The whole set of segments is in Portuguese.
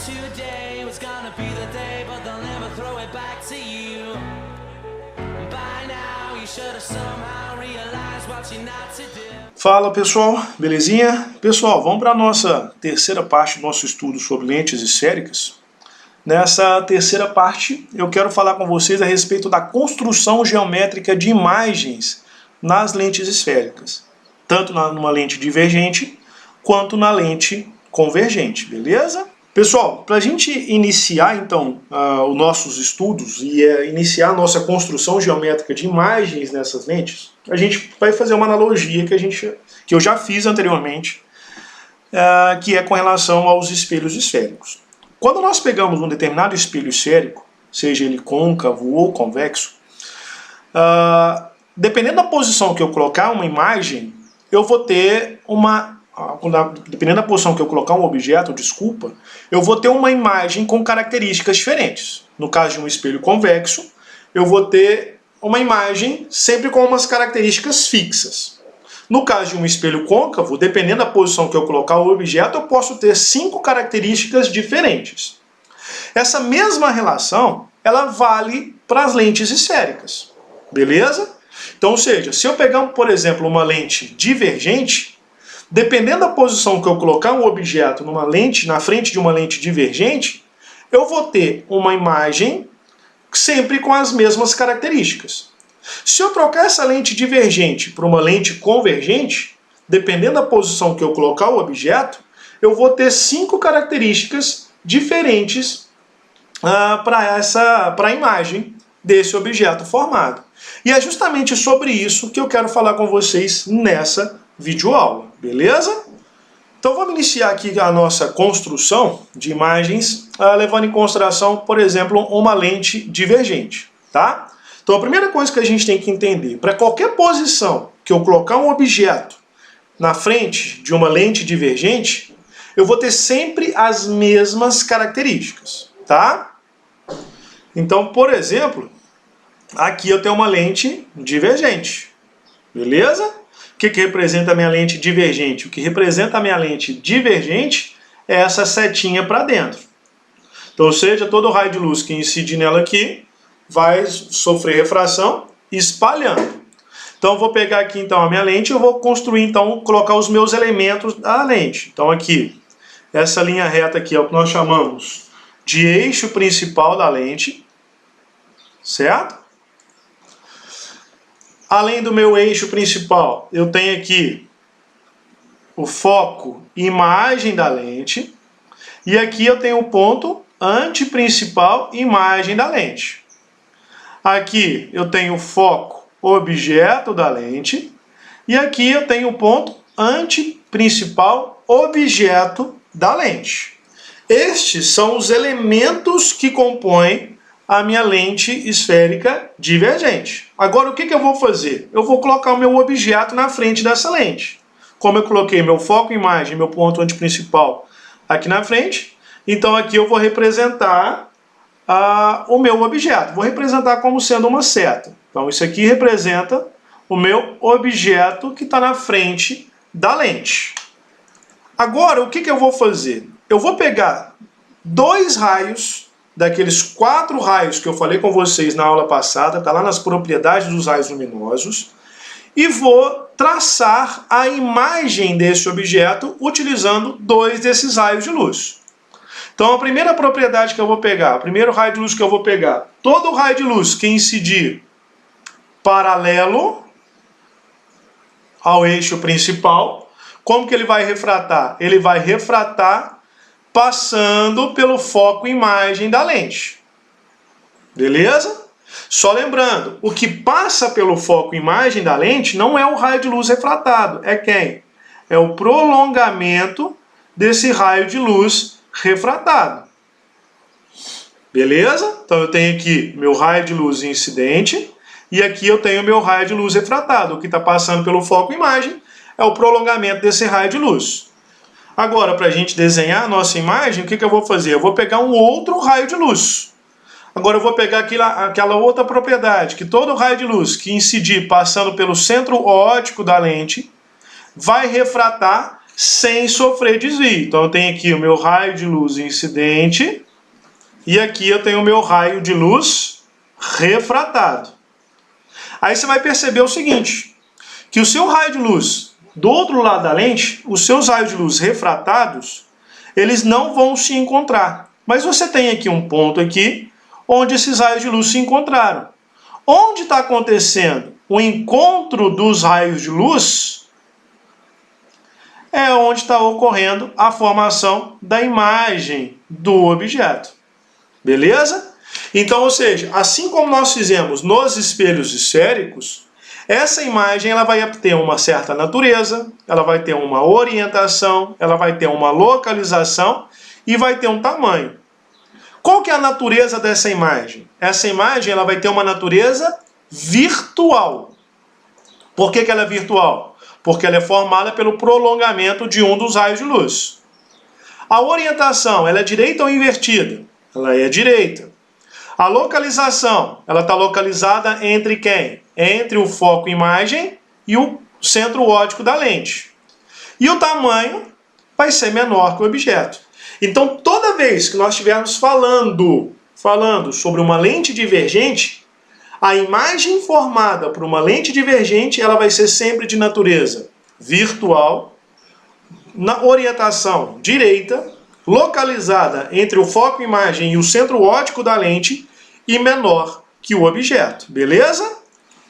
today was gonna be the day, but they'll never throw it back to you. By now you should have somehow realized what you're not to do. Fala pessoal, belezinha? Pessoal, vamos para a nossa terceira parte do nosso estudo sobre lentes esféricas. Nessa terceira parte eu quero falar com vocês a respeito da construção geométrica de imagens nas lentes esféricas, tanto numa lente divergente quanto na lente convergente, beleza? Pessoal, para a gente iniciar então os nossos estudos e iniciar a nossa construção geométrica de imagens nessas lentes, a gente vai fazer uma analogia que eu já fiz anteriormente, que é com relação aos espelhos esféricos. Quando nós pegamos um determinado espelho esférico, seja ele côncavo ou convexo, dependendo da posição que eu colocar uma imagem, eu vou ter dependendo da posição que eu colocar um objeto, eu vou ter uma imagem com características diferentes. No caso de um espelho convexo, eu vou ter uma imagem sempre com umas características fixas. No caso de um espelho côncavo, dependendo da posição que eu colocar o objeto, eu posso ter 5 características diferentes. Essa mesma relação, ela vale para as lentes esféricas, beleza? Então, ou seja, se eu pegar, por exemplo, uma lente divergente, dependendo da posição que eu colocar um objeto na frente de uma lente divergente, eu vou ter uma imagem sempre com as mesmas características. Se eu trocar essa lente divergente para uma lente convergente, dependendo da posição que eu colocar o objeto, eu vou ter 5 características diferentes para a imagem desse objeto formado. E é justamente sobre isso que eu quero falar com vocês nessa videoaula, beleza? Então vamos iniciar aqui a nossa construção de imagens, levando em consideração, por exemplo, uma lente divergente, tá? Então a primeira coisa que a gente tem que entender, para qualquer posição que eu colocar um objeto na frente de uma lente divergente, eu vou ter sempre as mesmas características, tá? Então, por exemplo, aqui eu tenho uma lente divergente, beleza? O que representa a minha lente divergente? O que representa a minha lente divergente é essa setinha para dentro. Então, ou seja, todo raio de luz que incide nela aqui vai sofrer refração espalhando. Então, eu vou pegar aqui então a minha lente e eu vou construir, então, colocar os meus elementos da lente. Então, aqui, essa linha reta aqui é o que nós chamamos de eixo principal da lente, certo? Além do meu eixo principal, eu tenho aqui o foco e imagem da lente. E aqui eu tenho o ponto antiprincipal e imagem da lente. Aqui eu tenho o foco, objeto da lente. E aqui eu tenho o ponto antiprincipal, objeto da lente. Estes são os elementos que compõem a minha lente esférica divergente. Agora, o que eu vou fazer? Eu vou colocar o meu objeto na frente dessa lente. Como eu coloquei meu foco, imagem, meu ponto antiprincipal aqui na frente, então aqui eu vou representar o meu objeto. Vou representar como sendo uma seta. Então, isso aqui representa o meu objeto que está na frente da lente. Agora, o que eu vou fazer? Eu vou pegar 2 raios daqueles 4 raios que eu falei com vocês na aula passada, está lá nas propriedades dos raios luminosos, e vou traçar a imagem desse objeto utilizando 2 desses raios de luz. Então a primeira propriedade que eu vou pegar, o primeiro raio de luz que eu vou pegar, todo raio de luz que incidir paralelo ao eixo principal, como que ele vai refratar? Ele vai refratar passando pelo foco e imagem da lente. Beleza? Só lembrando, o que passa pelo foco e imagem da lente não é o raio de luz refratado. É quem? É o prolongamento desse raio de luz refratado. Beleza? Então eu tenho aqui meu raio de luz incidente e aqui eu tenho meu raio de luz refratado. O que está passando pelo foco e imagem é o prolongamento desse raio de luz. Agora, para a gente desenhar a nossa imagem, o que eu vou fazer? Eu vou pegar um outro raio de luz. Agora eu vou pegar aquela outra propriedade, que todo raio de luz que incidir passando pelo centro óptico da lente vai refratar sem sofrer desvio. Então eu tenho aqui o meu raio de luz incidente e aqui eu tenho o meu raio de luz refratado. Aí você vai perceber o seguinte, que o seu raio de luz do outro lado da lente, os seus raios de luz refratados, eles não vão se encontrar. Mas você tem aqui um ponto aqui, onde esses raios de luz se encontraram. Onde está acontecendo o encontro dos raios de luz, é onde está ocorrendo a formação da imagem do objeto. Beleza? Então, ou seja, assim como nós fizemos nos espelhos esféricos, essa imagem ela vai ter uma certa natureza, ela vai ter uma orientação, ela vai ter uma localização e vai ter um tamanho. Qual que é a natureza dessa imagem? Essa imagem ela vai ter uma natureza virtual. Por que ela é virtual? Porque ela é formada pelo prolongamento de um dos raios de luz. A orientação, ela é direita ou invertida? Ela é direita. A localização, ela está localizada entre quem? Entre o foco imagem e o centro óptico da lente. E o tamanho vai ser menor que o objeto. Então, toda vez que nós estivermos falando sobre uma lente divergente, a imagem formada por uma lente divergente, ela vai ser sempre de natureza virtual, na orientação direita, localizada entre o foco imagem e o centro óptico da lente e menor que o objeto, beleza?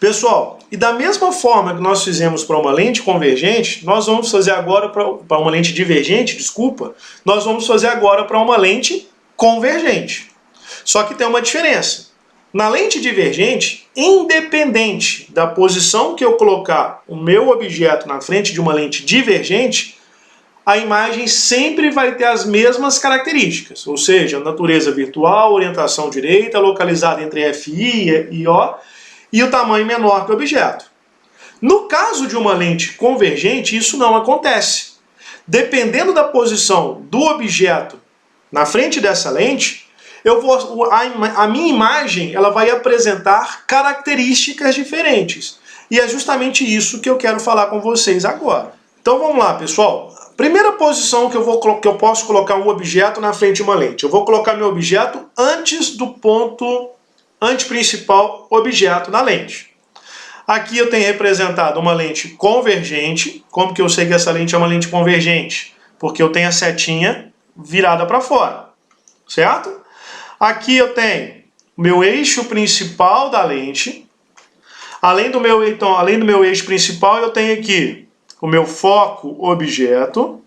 Pessoal, e da mesma forma que nós fizemos para uma lente convergente, nós vamos fazer agora para uma lente divergente, desculpa, nós vamos fazer agora para uma lente convergente. Só que tem uma diferença. Na lente divergente, independente da posição que eu colocar o meu objeto na frente de uma lente divergente, a imagem sempre vai ter as mesmas características, ou seja, natureza virtual, orientação direita, localizada entre FI e O, e o tamanho menor que o objeto. No caso de uma lente convergente, isso não acontece. Dependendo da posição do objeto na frente dessa lente, a minha imagem ela vai apresentar características diferentes. E é justamente isso que eu quero falar com vocês agora. Então vamos lá, pessoal. Primeira posição que eu posso colocar um objeto na frente de uma lente. Eu vou colocar meu objeto antes do ponto anteprincipal objeto na lente. Aqui eu tenho representado uma lente convergente. Como que eu sei que essa lente é uma lente convergente? Porque eu tenho a setinha virada para fora, certo? Aqui eu tenho o meu eixo principal da lente. Além do meu eixo principal, eu tenho aqui o meu foco objeto.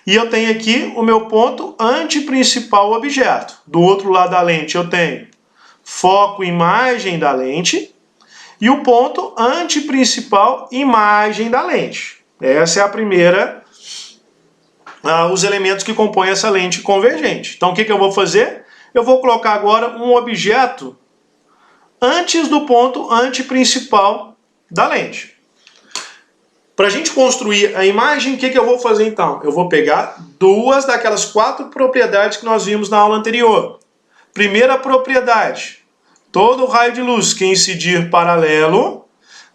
E eu tenho aqui o meu ponto anteprincipal objeto. Do outro lado da lente eu tenho foco imagem da lente e o ponto anteprincipal imagem da lente. Essa é a primeira, os elementos que compõem essa lente convergente. Então o que eu vou fazer? Eu vou colocar agora um objeto antes do ponto anteprincipal da lente. Para a gente construir a imagem, o que eu vou fazer então? Eu vou pegar duas daquelas 4 propriedades que nós vimos na aula anterior. Primeira propriedade, todo raio de luz que incidir paralelo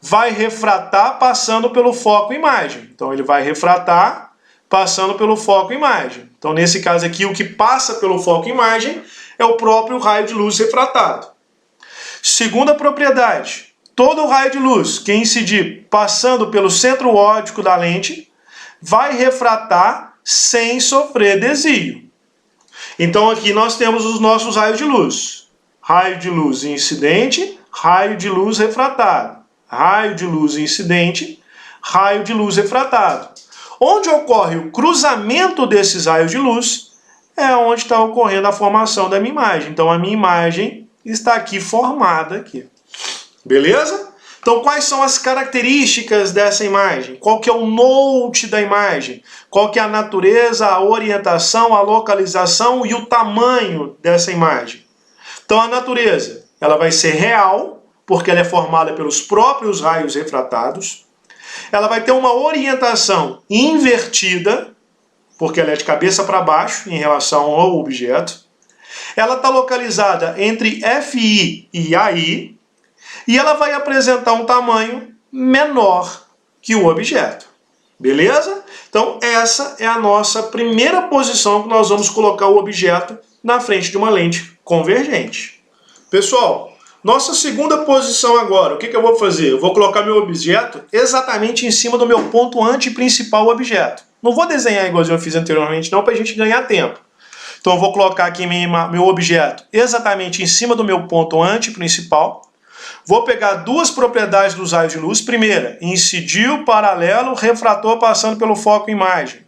vai refratar passando pelo foco imagem. Então ele vai refratar passando pelo foco imagem. Então nesse caso aqui, o que passa pelo foco imagem é o próprio raio de luz refratado. Segunda propriedade, todo raio de luz que incidir passando pelo centro óptico da lente vai refratar sem sofrer desvio. Então aqui nós temos os nossos raios de luz. Raio de luz incidente, raio de luz refratado. Raio de luz incidente, raio de luz refratado. Onde ocorre o cruzamento desses raios de luz é onde está ocorrendo a formação da minha imagem. Então a minha imagem está aqui formada aqui. Beleza? Então quais são as características dessa imagem? Qual que é o note da imagem? Qual que é a natureza, a orientação, a localização e o tamanho dessa imagem? Então a natureza, ela vai ser real, porque ela é formada pelos próprios raios refratados. Ela vai ter uma orientação invertida, porque ela é de cabeça para baixo em relação ao objeto. Ela está localizada entre FI e AI. E ela vai apresentar um tamanho menor que o objeto. Beleza? Então essa é a nossa primeira posição que nós vamos colocar o objeto na frente de uma lente convergente. Pessoal, nossa segunda posição agora, o que eu vou fazer? Eu vou colocar meu objeto exatamente em cima do meu ponto antiprincipal objeto. Não vou desenhar igualzinho eu fiz anteriormente não, para a gente ganhar tempo. Então eu vou colocar aqui meu objeto exatamente em cima do meu ponto antiprincipal. Vou pegar duas propriedades dos raios de luz. Primeira, incidiu, paralelo, refrator passando pelo foco imagem.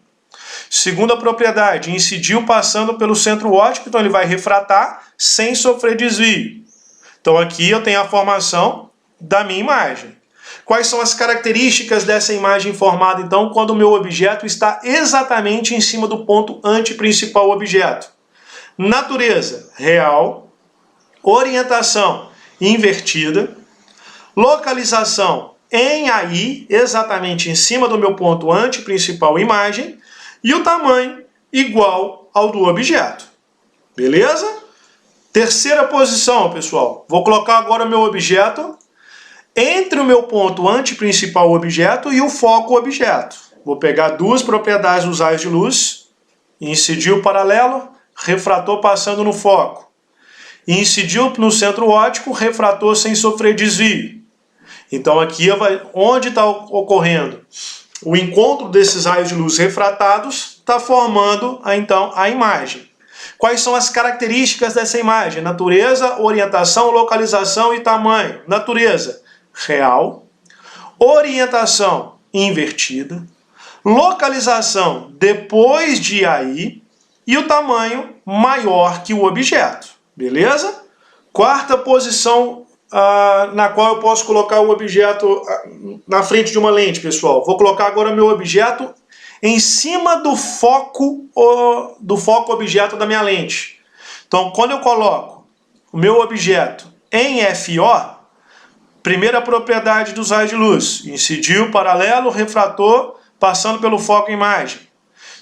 Segunda propriedade, incidiu passando pelo centro óptico, então ele vai refratar sem sofrer desvio. Então aqui eu tenho a formação da minha imagem. Quais são as características dessa imagem formada, então, quando o meu objeto está exatamente em cima do ponto antiprincipal objeto? Natureza, real. Orientação, invertida. Localização, em aí, exatamente em cima do meu ponto antiprincipal imagem. E o tamanho, igual ao do objeto. Beleza? Terceira posição, pessoal. Vou colocar agora o meu objeto entre o meu ponto antiprincipal objeto e o foco objeto. Vou pegar duas propriedades dos raios de luz, incidiu paralelo, refrator passando no foco. Incidiu no centro óptico, refrator sem sofrer desvio. Então aqui onde está ocorrendo o encontro desses raios de luz refratados, está formando então a imagem. Quais são as características dessa imagem? Natureza, orientação, localização e tamanho. Natureza, real. Orientação, invertida. Localização, depois de aí. E o tamanho, maior que o objeto. Beleza? Quarta posição na qual eu posso colocar o objeto na frente de uma lente, pessoal. Vou colocar agora meu objeto em cima do foco objeto da minha lente. Então, quando eu coloco o meu objeto em FO, primeira propriedade dos raios de luz, incidiu, paralelo, refrator, passando pelo foco imagem.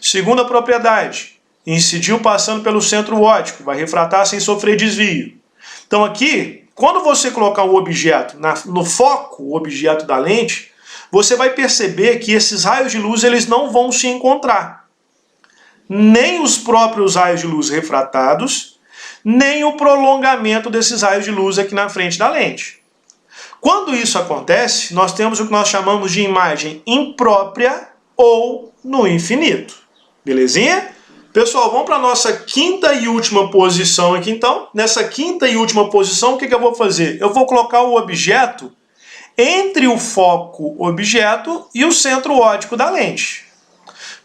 Segunda propriedade, incidiu passando pelo centro óptico, vai refratar sem sofrer desvio. Então aqui, quando você colocar o objeto no foco, o objeto da lente, você vai perceber que esses raios de luz eles não vão se encontrar. Nem os próprios raios de luz refratados, nem o prolongamento desses raios de luz aqui na frente da lente. Quando isso acontece, nós temos o que nós chamamos de imagem imprópria ou no infinito. Belezinha? Pessoal, vamos para a nossa quinta e última posição aqui então. Nessa quinta e última posição, o que eu vou fazer? Eu vou colocar o objeto entre o foco objeto e o centro óptico da lente.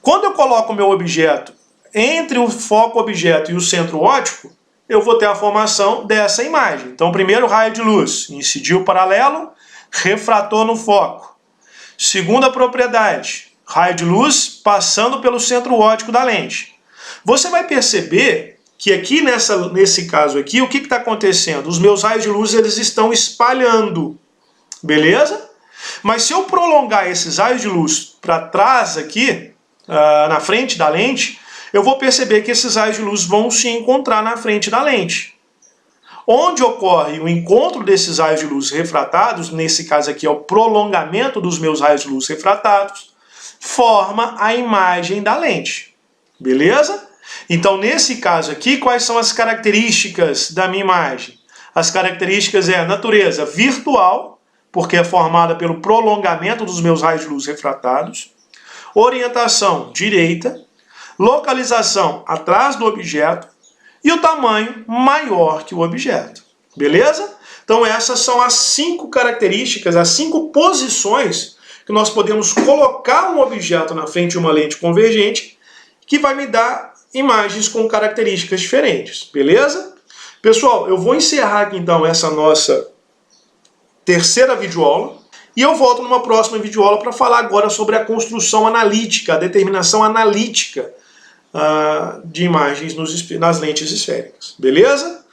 Quando eu coloco o meu objeto entre o foco objeto e o centro óptico, eu vou ter a formação dessa imagem. Então, primeiro raio de luz, incidiu paralelo, refratou no foco. Segunda propriedade, raio de luz passando pelo centro óptico da lente. Você vai perceber que aqui nesse caso aqui, o que está acontecendo? Os meus raios de luz eles estão espalhando, beleza? Mas se eu prolongar esses raios de luz para trás aqui, na frente da lente, eu vou perceber que esses raios de luz vão se encontrar na frente da lente. Onde ocorre o encontro desses raios de luz refratados, nesse caso aqui é o prolongamento dos meus raios de luz refratados, forma a imagem da lente. Beleza? Então, nesse caso aqui, quais são as características da minha imagem? As características é a natureza virtual, porque é formada pelo prolongamento dos meus raios de luz refratados. Orientação direita. Localização atrás do objeto. E o tamanho maior que o objeto. Beleza? Então, essas são as 5 características, as 5 posições que nós podemos colocar um objeto na frente de uma lente convergente que vai me dar imagens com características diferentes, beleza? Pessoal, eu vou encerrar aqui então essa nossa terceira videoaula e eu volto numa próxima videoaula para falar agora sobre a construção analítica, a determinação analítica de imagens nas lentes esféricas, beleza?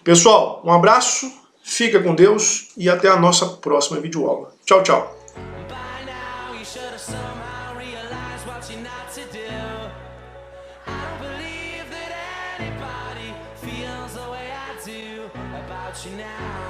Pessoal, um abraço, fica com Deus e até a nossa próxima videoaula. Tchau, tchau! About you now.